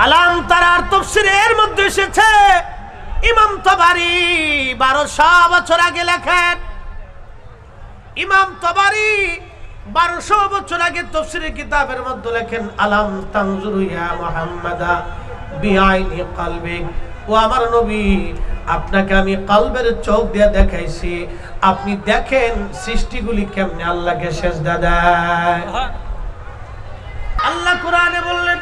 আলাম তারার তাফসীরের মধ্যে এসেছে, ইমাম তাবারি 1200 বছর আগে লেখেন। ইমাম তাবারি 1200 বছর আগে তাফসীরের কিতাবের মধ্যে লেখেন, আলাম তানজুরু ইয়া মুহাম্মাদা বিআইনি কলবিক, ও আমার নবী আপনাকে আমি কলবের চোখ দিয়ে দেখাইছি, আপনি দেখেন সৃষ্টিগুলি কেমনে আল্লাহকে সিজদা দেয়। আল্লাহ কোরআনে বললেন,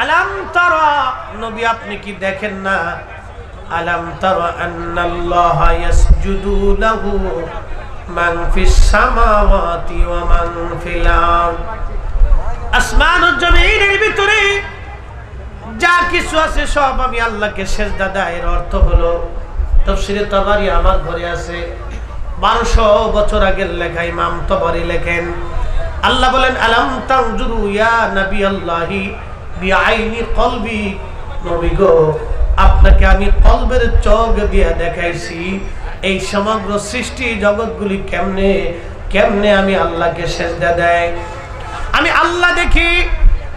আলাম তারা, নবী আপনি কি দেখেন না? আলাম তারা আন্নাল্লাহা ইয়াসজুদু লাহু মান ফিস সামাওয়াতি ওয়া মান ফিল আরদ, আসমান ও জমিনের ভিতরে যা কিছু আছে সব আমি আল্লাহকে সিজদা দেয়। এর অর্থ হলো, তাফসীরে তাবারি আমার ঘরে আছে, 1200 বছর আগের লেখা ইমাম তাবারি লেখেন। আল্লাহ বলেন, আলাম তানজুরু ইয়া নবী আল্লাহি বিআইনি কলবি, নবী গো আপনাকে আমি কলবের চোখ দিয়ে দেখাইছি এই সমগ্র সৃষ্টি জগৎগুলি কেমনে কেমনে আমি আল্লাহকে সিজদা দেয়। আমি আল্লাহ দেখি,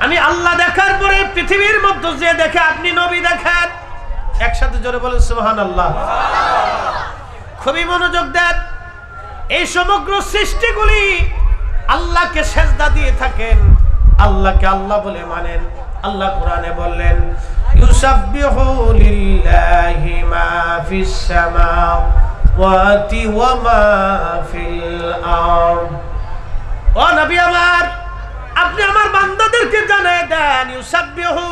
আমি আল্লাহ দেখার পরে পৃথিবীর মধ্যে যে দেখে আপনি নবী দেখেন। একসাথে জোরে বলেন সুবহানাল্লাহ। খুবই মনোযোগ দেন। এই সমগ্র সৃষ্টিগুলি আল্লাহকে সিজদা দিয়ে থাকেন, আল্লাহকে আল্লাহ বলে মানেন। আল্লাহ কোরআনে বললেন, ইউসাব্বিহু লিল্লাহি মা ফিস সামাওয়াতি ওয়া মা ফিল আরদ। ও নবী আমার, আপনি আমার বান্দাদেরকে জানায় দেন, ইউসাব্বিহু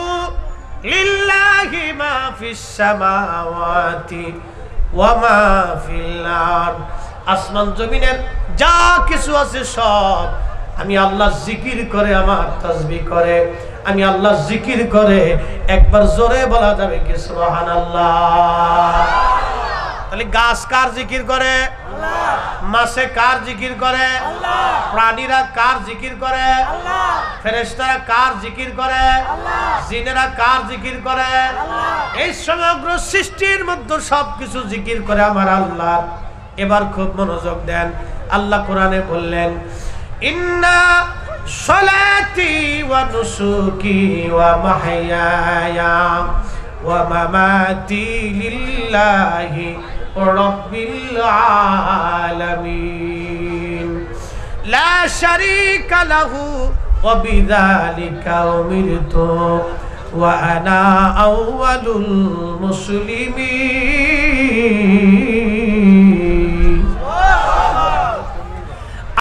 লিল্লাহি মা ফিস সামাওয়াতি ওয়া মা ফিল আরদ, আসমান জমিনের যা কিছু আছে সব আমি আল্লাহ জিকির করে, আমার তাসবিহ করে, আমি আল্লাহ জিকির করে। একবার জোরে বলা যাবে কি সুবহানাল্লাহ? তাহলে গাছ কার জিকির করে? আল্লাহ। মাছে কার জিকির করে? আল্লাহ। প্রাণীরা কার জিকির করে? আল্লাহ। ফেরেশতারা কার জিকির করে? আল্লাহ। জিনেরা কার জিকির করে? আল্লাহ। এই সমগ্র সৃষ্টির মধ্যে সবকিছু জিকির করে আমার আল্লাহ। এবার খুব মনোযোগ দেন। আল্লাহ কোরআনে বললেন, ইন্না সলাতি ওয়া নুসুকি ওয়া মাহইয়ায়া ওয়া মামাতি লিল্লাহি রাব্বিল আলামিন লা শারীকা লাহু ওয়া বিযালিকা উমিরতু ওয়া আনা আউয়ালুল মুসলিমিন।